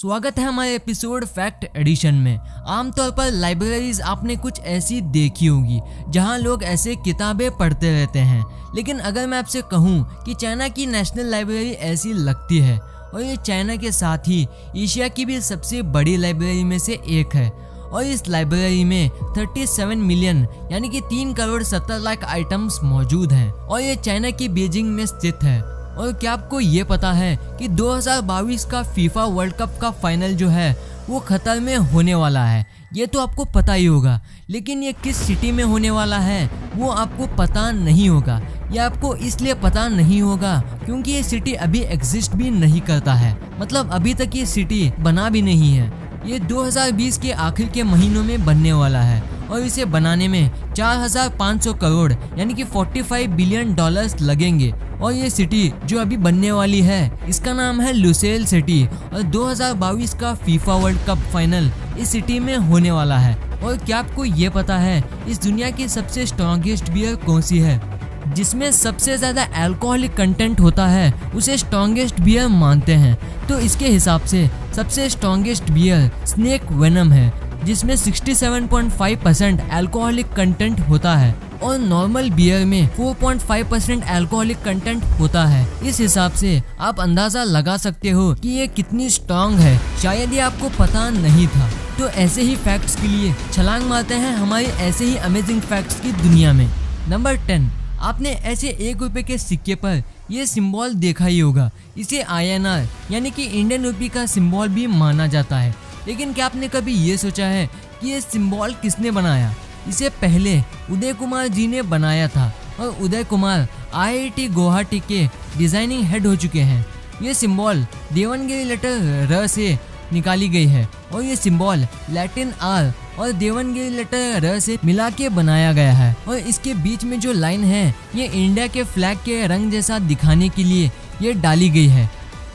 स्वागत है हमारे एपिसोड फैक्ट एडिशन में। आमतौर पर लाइब्रेरीज आपने कुछ ऐसी देखी होगी जहां लोग ऐसे किताबें पढ़ते रहते हैं, लेकिन अगर मैं आपसे कहूं कि चाइना की नेशनल लाइब्रेरी ऐसी लगती है और ये चाइना के साथ ही एशिया की भी सबसे बड़ी लाइब्रेरी में से एक है और इस लाइब्रेरी में 37 मिलियन यानी कि 3 करोड़ 70 लाख आइटम्स मौजूद हैं और ये चाइना की बीजिंग में स्थित है। और क्या आपको ये पता है कि 2022 का फीफा वर्ल्ड कप का फाइनल जो है वो कतर में होने वाला है। ये तो आपको पता ही होगा, लेकिन ये किस सिटी में होने वाला है वो आपको पता नहीं होगा। ये आपको इसलिए पता नहीं होगा क्योंकि ये सिटी अभी एग्जिस्ट भी नहीं करता है, मतलब अभी तक ये सिटी बना भी नहीं है। ये 2020 के आखिर के महीनों में बनने वाला है और इसे बनाने में 4500 करोड़ यानी कि 45 बिलियन डॉलर्स लगेंगे। और ये सिटी जो अभी बनने वाली है इसका नाम है लुसेल सिटी और 2022 का फीफा वर्ल्ड कप फाइनल इस सिटी में होने वाला है। और क्या आपको ये पता है इस दुनिया की सबसे स्ट्रॉन्गेस्ट बियर कौन सी है? जिसमें सबसे ज्यादा अल्कोहलिक कंटेंट होता है उसे स्ट्रॉन्गेस्ट बियर मानते हैं। तो इसके हिसाब से सबसे स्ट्रॉन्गेस्ट बियर स्नेक वेनम है जिसमें 67.5% अल्कोहलिक कंटेंट होता है और नॉर्मल बियर में 4.5% अल्कोहलिक कंटेंट होता है। इस हिसाब से आप अंदाजा लगा सकते हो कि ये कितनी स्ट्रॉन्ग है, शायद ये आपको पता नहीं था। तो ऐसे ही फैक्ट्स के लिए छलांग मारते हैं हमारी ऐसे ही अमेजिंग फैक्ट्स की दुनिया में। नंबर 10, आपने ऐसे 1 रुपए के सिक्के पर ये सिंबल देखा ही होगा। इसे INR यानी कि इंडियन रुपी का सिंबल भी माना जाता है। लेकिन क्या आपने कभी ये सोचा है कि ये सिंबल किसने बनाया? इसे पहले उदय कुमार जी ने बनाया था और उदय कुमार IIT गुवाहाटी के डिजाइनिंग हेड हो चुके हैं। ये सिंबल देवनागरी लेटर र से निकाली गई है और ये सिंबल लैटिन R और देवनागरी लेटर र से मिला के बनाया गया है और इसके बीच में जो लाइन है ये इंडिया के फ्लैग के रंग जैसा दिखाने के लिए ये डाली गई है।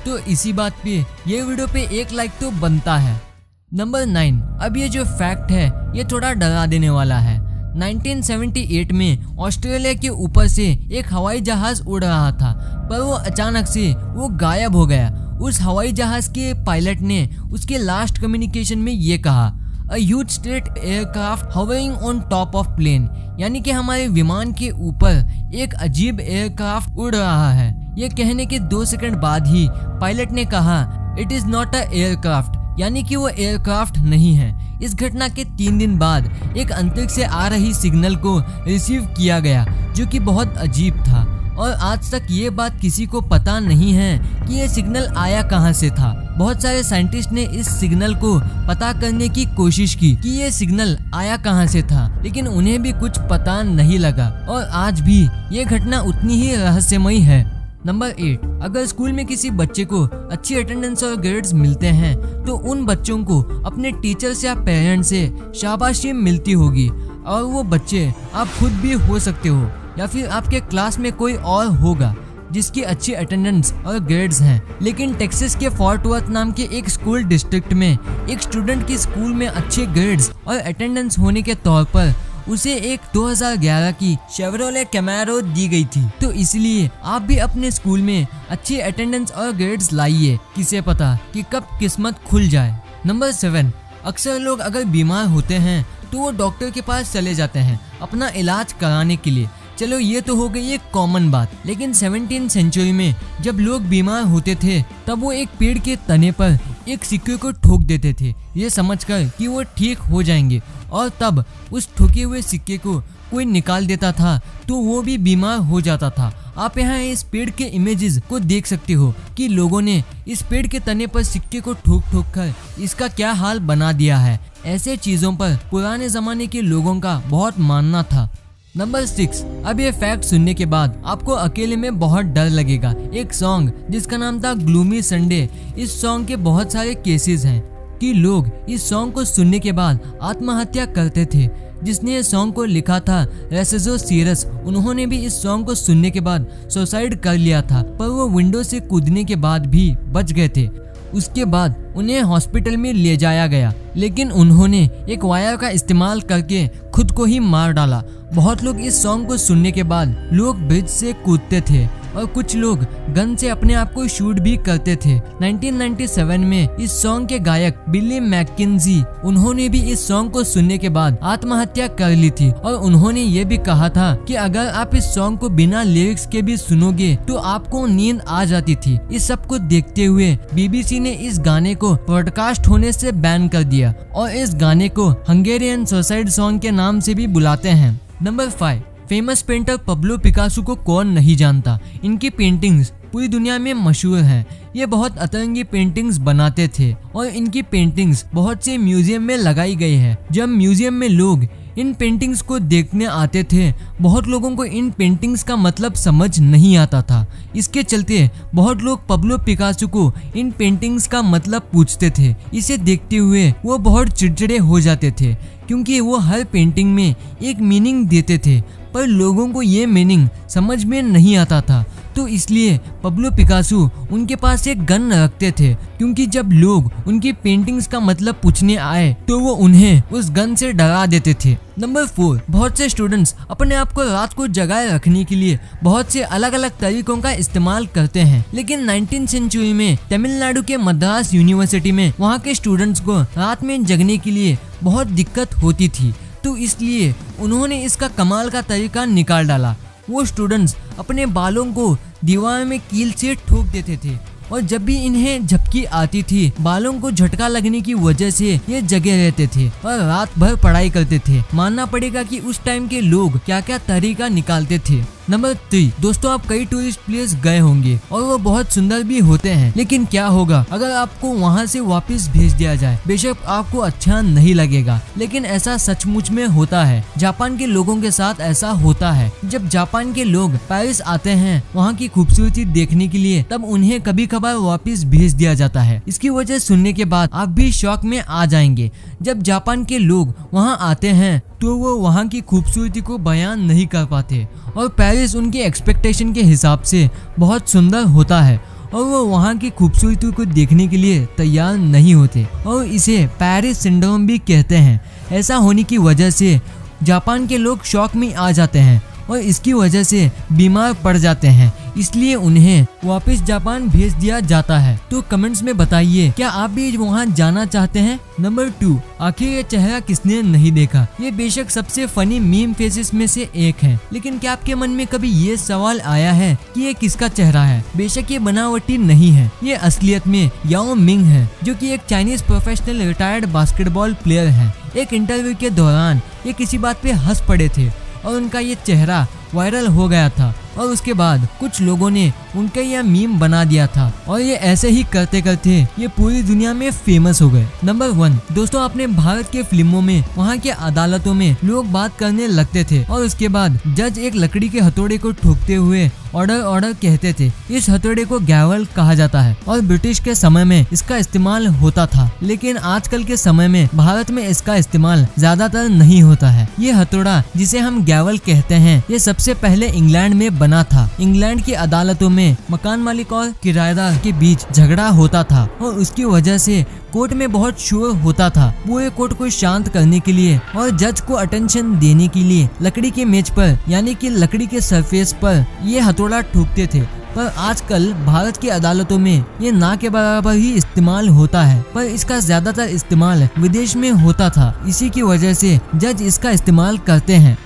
तो इसी बात पे ये वीडियो पे 1 लाइक तो बनता है। नंबर 9, अब ये जो फैक्ट है ये थोड़ा डरा देने वाला है। 1978 में ऑस्ट्रेलिया के ऊपर से एक हवाई जहाज उड़ रहा था, पर वो अचानक से वो गायब हो गया। उस हवाई जहाज के पायलट ने उसके लास्ट कम्युनिकेशन में ये कहा, a huge state aircraft hovering on top of plane, यानी कि हमारे विमान के ऊपर एक अजीब एयरक्राफ्ट उड़ रहा है। ये कहने के 2 सेकंड बाद ही पायलट ने कहा, it is not a aircraft, यानी कि वो एयरक्राफ्ट नहीं है। इस घटना के 3 दिन बाद एक अंतरिक्ष से आ रही सिग्नल को रिसीव किया गया जो कि बहुत अजीब था और आज तक ये बात किसी को पता नहीं है कि ये सिग्नल आया कहाँ से था। बहुत सारे साइंटिस्ट ने इस सिग्नल को पता करने की कोशिश की कि ये सिग्नल आया कहाँ से था, लेकिन उन्हें भी कुछ पता नहीं लगा और आज भी ये घटना उतनी ही रहस्यमयी है। नंबर 8, अगर स्कूल में किसी बच्चे को अच्छी अटेंडेंस और ग्रेड्स मिलते हैं तो उन बच्चों को अपने टीचर्स या पेरेंट्स से शाबाशी मिलती होगी और वो बच्चे आप खुद भी हो सकते हो या फिर आपके क्लास में कोई और होगा जिसकी अच्छी अटेंडेंस और ग्रेड्स हैं। लेकिन टेक्सास के फोर्ट वर्थ नाम के एक स्कूल डिस्ट्रिक्ट में एक स्टूडेंट की स्कूल में अच्छे ग्रेड्स और अटेंडेंस होने के तौर पर उसे एक 2011 की शेवरोले कैमेरो दी गई थी। तो इसलिए आप भी अपने स्कूल में अच्छी अटेंडेंस और ग्रेड्स लाइए, किसे पता कि कब किस्मत खुल जाए। नंबर 7, अक्सर लोग अगर बीमार होते हैं तो वो डॉक्टर के पास चले जाते हैं अपना इलाज कराने के लिए। चलो ये तो हो गई एक कॉमन बात, लेकिन 17वीं सेंचुरी में जब लोग बीमार होते थे तब वो एक पेड़ के तने पर एक सिक्के को ठोक देते थे ये समझकर कि वो ठीक हो जाएंगे, और तब उस ठोके हुए सिक्के को कोई निकाल देता था तो वो भी बीमार हो जाता था। आप यहाँ इस पेड़ के इमेजेस को देख सकते हो कि लोगों ने इस पेड़ के तने पर सिक्के को ठोक ठोक कर इसका क्या हाल बना दिया है। ऐसे चीजों पर पुराने जमाने के लोगों का बहुत मानना था। नंबर 6, अब ये फैक्ट सुनने के बाद आपको अकेले में बहुत डर लगेगा। एक सॉन्ग जिसका नाम था ग्लूमी संडे, इस सॉन्ग के बहुत सारे केसेस हैं कि लोग इस सॉन्ग को सुनने के बाद आत्महत्या करते थे। जिसने ये सॉन्ग को लिखा था रेसेजो सीरस, उन्होंने भी इस सॉन्ग को सुनने के बाद सुसाइड कर लिया था, पर वो विंडो से कूदने के बाद भी बच गए थे। उसके बाद उन्हें हॉस्पिटल में ले जाया गया, लेकिन उन्होंने एक वायर का इस्तेमाल करके खुद को ही मार डाला। बहुत लोग इस सॉन्ग को सुनने के बाद लोग ब्रिज से कूदते थे और कुछ लोग गन से अपने आप को शूट भी करते थे। 1997 में इस सॉन्ग के गायक बिली मैकेंजी, उन्होंने भी इस सॉन्ग को सुनने के बाद आत्महत्या कर ली थी और उन्होंने ये भी कहा था कि अगर आप इस सॉन्ग को बिना लिरिक्स के भी सुनोगे तो आपको नींद आ जाती थी। इस सब को देखते हुए BBC ने इस गाने को ब्रॉडकास्ट होने से बैन कर दिया और इस गाने को हंगेरियन सुसाइड सॉन्ग के नाम से भी बुलाते हैं। Number 5, famous painter Pablo Picasso को कौन नहीं जानता। इनकी पेंटिंग्स पूरी दुनिया में मशहूर हैं। ये बहुत अतरंगी पेंटिंग्स बनाते थे और इनकी पेंटिंग्स बहुत से म्यूजियम में लगाई गई है। जब म्यूजियम में लोग इन पेंटिंग्स को देखने आते थे, बहुत लोगों को इन पेंटिंग्स का मतलब समझ नहीं आता था। इसके चलते बहुत लोग पब्लो पिकासो को इन पेंटिंग्स का मतलब पूछते थे। इसे देखते हुए वो बहुत चिड़चिड़े हो जाते थे क्योंकि वो हर पेंटिंग में एक मीनिंग देते थे, पर लोगों को ये मीनिंग समझ में नहीं आता था। तो इसलिए पब्लो पिकासो उनके पास एक गन रखते थे, क्योंकि जब लोग उनकी पेंटिंग्स का मतलब पूछने आए तो वो उन्हें उस गन से डरा देते थे। नंबर 4, बहुत से स्टूडेंट्स अपने आप को रात को जगाए रखने के लिए बहुत से अलग अलग तरीकों का इस्तेमाल करते हैं, लेकिन 19th सेंचुरी में तमिलनाडु के मद्रास यूनिवर्सिटी में वहाँ के स्टूडेंट्स को रात में जगने के लिए बहुत दिक्कत होती थी। तो इसलिए उन्होंने इसका कमाल का तरीका निकाल डाला। वो स्टूडेंट्स अपने बालों को दीवार में कील से ठोक देते थे और जब भी इन्हें झपकी आती थी, बालों को झटका लगने की वजह से ये जगे रहते थे और रात भर पढ़ाई करते थे। मानना पड़ेगा कि उस टाइम के लोग क्या क्या तरीका निकालते थे। नंबर 3, दोस्तों आप कई टूरिस्ट प्लेस गए होंगे और वो बहुत सुंदर भी होते हैं, लेकिन क्या होगा अगर आपको वहाँ से वापस भेज दिया जाए। बेशक आपको अच्छा नहीं लगेगा, लेकिन ऐसा सचमुच में होता है। जापान के लोगों के साथ ऐसा होता है। जब जापान के लोग पेरिस आते हैं वहाँ की खूबसूरती देखने के लिए, तब उन्हें कभी कभार वापस भेज दिया जाता है। इसकी वजह सुनने के बाद आप भी शौक में आ जाएंगे। जब जापान के लोग वहाँ आते हैं तो वो वहाँ की खूबसूरती को बयान नहीं कर पाते और पेरिस उनके एक्सपेक्टेशन के हिसाब से बहुत सुंदर होता है और वो वहाँ की खूबसूरती को देखने के लिए तैयार नहीं होते और इसे पेरिस सिंड्रोम भी कहते हैं। ऐसा होने की वजह से जापान के लोग शौक में आ जाते हैं और इसकी वजह से बीमार पड़ जाते हैं, इसलिए उन्हें वापस जापान भेज दिया जाता है। तो कमेंट्स में बताइए क्या आप भी वहाँ जाना चाहते हैं। नंबर 2, आखिर ये चेहरा किसने नहीं देखा। ये बेशक सबसे फनी मीम फेसेस में से एक है, लेकिन क्या आपके मन में कभी ये सवाल आया है कि ये किसका चेहरा है। बेशक ये बनावटी नहीं है, ये असलियत में याओ मिंग है, जो कि एक Chinese professional retired basketball player है। एक इंटरव्यू के दौरान ये किसी बात पे हंस पड़े थे और उनका ये चेहरा वायरल हो गया था और उसके बाद कुछ लोगों ने उनका यह मीम बना दिया था और ये ऐसे ही करते करते ये पूरी दुनिया में फेमस हो गए। नंबर 1, दोस्तों अपने भारत के फिल्मों में वहाँ के अदालतों में लोग बात करने लगते थे और उसके बाद जज एक लकड़ी के हथौड़े को ठोकते हुए ऑर्डर ऑर्डर कहते थे। इस हथौड़े को गैवल कहा जाता है और ब्रिटिश के समय में इसका इस्तेमाल होता था, लेकिन आजकल के समय में भारत में इसका इस्तेमाल ज्यादातर नहीं होता है। ये हथौड़ा जिसे हम गैवल कहते हैं, ये सबसे पहले इंग्लैंड में बना था। इंग्लैंड की अदालतों में मकान मालिक और किराएदार के बीच झगड़ा होता था और उसकी वजह से कोर्ट में बहुत शोर होता था। पूरे कोर्ट को शांत करने के लिए और जज को अटेंशन देने के लिए लकड़ी के मेज पर यानी कि लकड़ी के सरफेस पर ये हथौड़ा ठोकते थे। पर आजकल भारत की अदालतों में ये ना के बराबर ही इस्तेमाल होता है, पर इसका ज्यादातर इस्तेमाल विदेश में होता था। इसी की वजह से जज इसका इस्तेमाल करते हैं।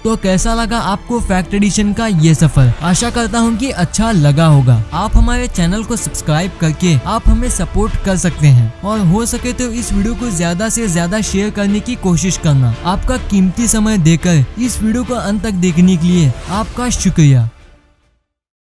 तो कैसा लगा आपको फैक्ट एडिशन का ये सफर। आशा करता हूँ कि अच्छा लगा होगा। आप हमारे चैनल को सब्सक्राइब करके आप हमें सपोर्ट कर सकते हैं और हो सके तो इस वीडियो को ज्यादा से ज्यादा शेयर करने की कोशिश करना। आपका कीमती समय देकर इस वीडियो को अंत तक देखने के लिए आपका शुक्रिया।